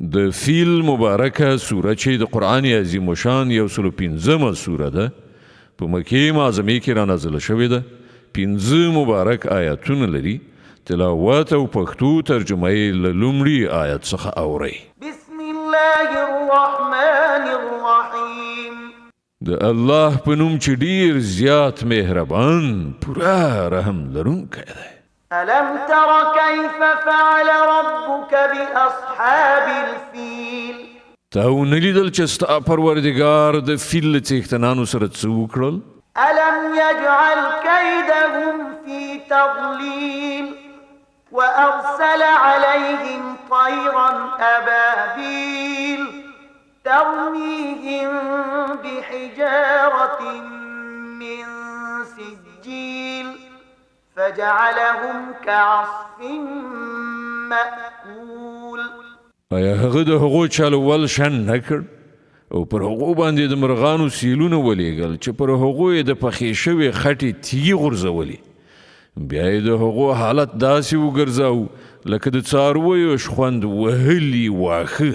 د فیل مبارکه سوره چې د قرآن عظیم شان 115 سوره ده په مکې معظمې کې را نازله شوې ده. 15 مبارک آیاتونه لري. تلاوت او پښتو ترجمه یې له لومړي آیت څخه اورئ. بسم الله الرحمن الرحیم. د الله په نوم چې ډیر زیات مهربان پوره رحم لرونکی دی. ألم تر كيف فعل ربك بأصحاب الفيل؟ تاو نلیدل چې ستا پروردګار د فیل له څښتنانو سره څه وکړل؟ ألم يجعل كيدهم في تضليل وأرسل عليهم طيرا أبابيل ترميهم بحجارة من سجيل فجعلهم كعصف مأكول. آیا هغه د هغو چلول شن نه کړ او پر هغو باندې د مرغانو سیلونه ولیږل چې پر هغو یې د پخې شوې خټې تیږې غورځولې؟ بیا یې د هغو حالت داسې وګرځاو لکه د څارویو شخوند وهلي واښه.